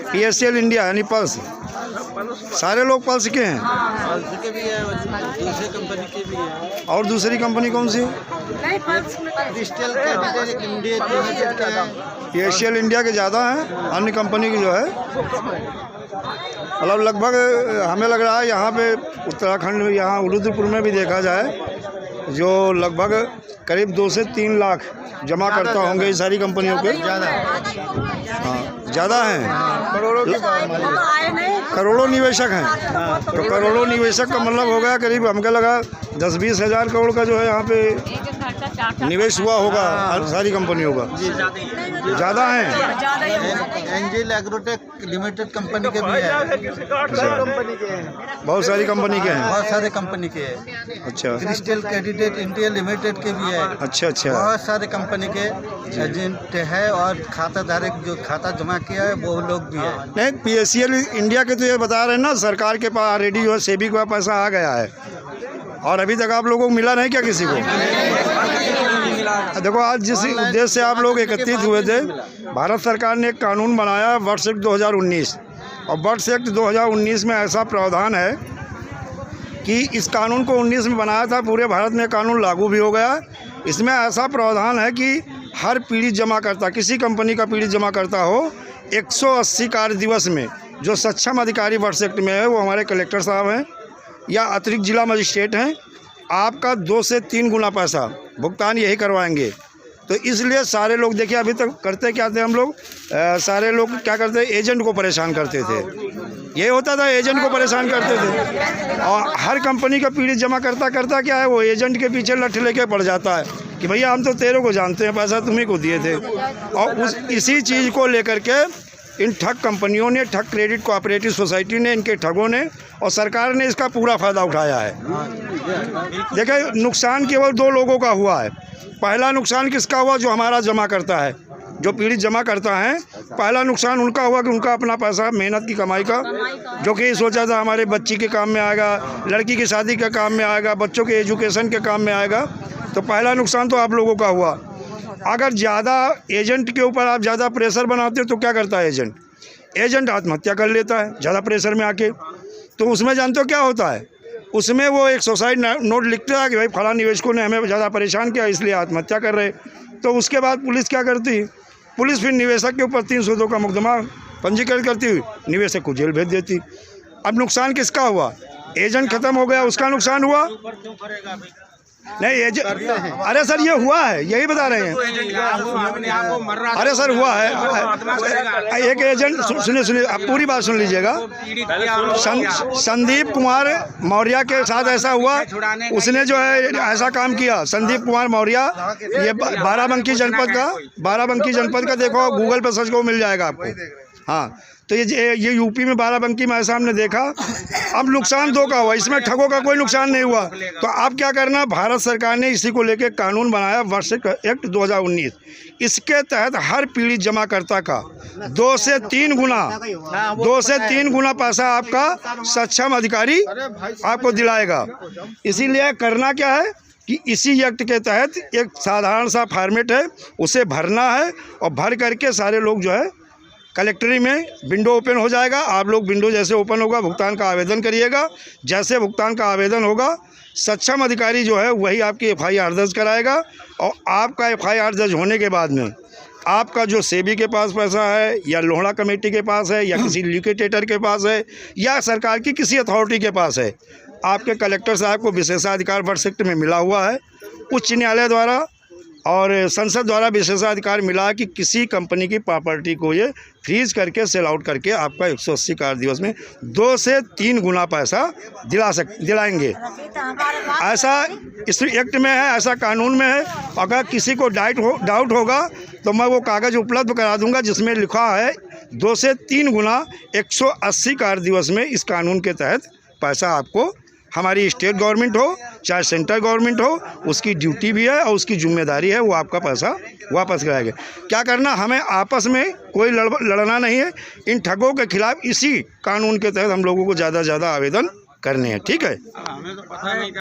PSL India यानी pulse, सारे लोग पल्स के हैं। पल्स के भी है, दूसरी कंपनी के भी है। और दूसरी कंपनी कौन सी? क्रिस्टल कैपिटल इंडिया लिमिटेड का है। PSL इंडिया के ज़्यादा हैं, अन्य कंपनी की जो है मतलब लगभग हमें लग रहा है यहाँ पे उत्तराखंड में, यहाँ रुद्रपुर में भी देखा जाए जो लगभग करीब 2 से 3 लाख जमा करता होंगे ये सारी कंपनियों के। हाँ, ज़्यादा हैं, करोड़ों निवेशक हैं। तो करोड़ों निवेशक का मतलब हो गया करीब हमको लगा 10-20 हज़ार करोड़ का जो है यहाँ पे निवेश हुआ होगा सारी कंपनियों का। ज़्यादा हैं। एंजल एग्रोटेक लिमिटेड कंपनी के भी है। बहुत सारी कंपनी के हैं। बहुत सारे कंपनी के हैं। अच्छा, क्रिस्टल कैपिटल इंडिया लिमिटेड के भी है। अच्छा अच्छा, बहुत सारे कंपनी के एजेंट है और खाता धारक जो खाता जमा किया है वो लोग भी है। नहीं, PSL इंडिया के तो ये बता रहे हैं ना, सरकार के पास ऑलरेडी जो है सेबी का पैसा आ गया है और अभी तक आप लोगों को मिला नहीं क्या किसी को? देखो आज जिस उद्देश्य से आप लोग एकत्रित हुए थे, भारत सरकार ने एक कानून बनाया वर्ष एक्ट 2019 और वर्ष एक्ट 2019 में ऐसा प्रावधान है कि इस कानून को 19 में बनाया था, पूरे भारत में कानून लागू भी हो गया। इसमें ऐसा प्रावधान है कि हर पीड़ित जमा करता, किसी कंपनी का पीड़ित जमा करता हो, 180 कार्य दिवस में जो सक्षम अधिकारी वर्ष एक्ट में है वो हमारे कलेक्टर साहब हैं या अतिरिक्त जिला मजिस्ट्रेट हैं, आपका 2 से 3 गुना पैसा भुगतान यही करवाएंगे। तो इसलिए सारे लोग देखिए अभी तक करते क्या थे हम लोग, सारे लोग क्या करते, एजेंट को परेशान करते थे। ये होता था, एजेंट को परेशान करते थे और हर कंपनी का पीड़ित जमा करता क्या है, वो एजेंट के पीछे लठ लेके पड़ जाता है कि भैया हम तो तेरे को जानते हैं, पैसा तुम्ही को दिए थे। और इसी चीज़ को लेकर के इन ठग कंपनियों ने, ठग क्रेडिट कोऑपरेटिव सोसाइटी ने, इनके ठगों ने और सरकार ने इसका पूरा फ़ायदा उठाया है। देखिए नुकसान केवल 2 लोगों का हुआ है। पहला नुकसान किसका हुआ? जो हमारा जमा करता है, जो पीड़ित जमा करता है, पहला नुकसान उनका हुआ कि उनका अपना पैसा मेहनत की कमाई का, जो कि सोचा था हमारे बच्ची के काम में आएगा, लड़की की शादी के काम में आएगा, बच्चों के एजुकेशन के काम में आएगा। तो पहला नुकसान तो आप लोगों का हुआ। अगर ज़्यादा एजेंट के ऊपर आप ज़्यादा प्रेशर बनाते हो तो क्या करता है एजेंट? एजेंट आत्महत्या कर लेता है ज़्यादा प्रेशर में आके। तो उसमें जानते हो क्या होता है? उसमें वो एक सुसाइड नोट लिखता है कि भाई फला निवेशकों ने हमें ज़्यादा परेशान किया इसलिए आत्महत्या कर रहे। तो उसके बाद पुलिस क्या करती? पुलिस फिर निवेशक के ऊपर 302 का मुकदमा पंजीकृत करती हुई निवेशक को जेल भेज देती। अब नुकसान किसका हुआ? एजेंट ख़त्म हो गया, उसका नुकसान हुआ नहीं। एजेंट, अरे सर ये हुआ है, यही बता रहे हैं। अरे सर हुआ है, एक एजेंट, सुनिए आप पूरी बात सुन लीजिएगा। संदीप कुमार मौर्य के साथ ऐसा हुआ, उसने जो है ऐसा काम किया। संदीप कुमार मौर्य, ये बाराबंकी जनपद का देखो, गूगल पर सर्च करो मिल जाएगा आपको। हाँ, तो ये यूपी में बाराबंकी में ऐसा हमने देखा। अब नुकसान 2 का हुआ, इसमें ठगों का कोई नुकसान नहीं हुआ। तो अब क्या करना, भारत सरकार ने इसी को लेकर कानून बनाया वर्ष एक्ट 2019। इसके तहत हर पीड़ित जमाकर्ता का 2 से 3 गुना पैसा आपका सक्षम अधिकारी आपको दिलाएगा। इसीलिए करना क्या है कि इसी एक्ट के तहत एक साधारण सा फॉर्मेट है, उसे भरना है और भर करके सारे लोग जो है कलेक्ट्री में विंडो ओपन हो जाएगा। आप लोग विंडो जैसे ओपन होगा भुगतान का आवेदन करिएगा। जैसे भुगतान का आवेदन होगा सक्षम अधिकारी जो है वही आपकी FIR दर्ज कराएगा और आपका FIR दर्ज होने के बाद में आपका जो सेबी के पास पैसा है या लोहड़ा कमेटी के पास है या किसी लिक्विडेटर के पास है या सरकार की किसी अथॉरिटी के पास है, आपके कलेक्टर साहब को विशेषाधिकार वर्ष एक्ट में मिला हुआ है। उच्च न्यायालय द्वारा और संसद द्वारा विशेषाधिकार मिला कि किसी कंपनी की प्रॉपर्टी को ये फ्रीज करके सेल आउट करके आपका 180 कार्य दिवस में 2 से 3 गुना पैसा दिलाएंगे। ऐसा इस एक्ट में है, ऐसा कानून में है। अगर किसी को डाउट होगा तो मैं वो कागज़ उपलब्ध करा दूंगा जिसमें लिखा है 2 से 3 गुना 180 कार्य दिवस में इस कानून के तहत पैसा आपको, हमारी स्टेट गवर्नमेंट हो चाहे सेंट्रल गवर्नमेंट हो, उसकी ड्यूटी भी है और उसकी जिम्मेदारी है, वो आपका पैसा वापस कराएंगे। क्या करना, हमें आपस में कोई लड़ना नहीं है। इन ठगों के खिलाफ इसी कानून के तहत हम लोगों को ज़्यादा से ज़्यादा आवेदन करने हैं। ठीक है।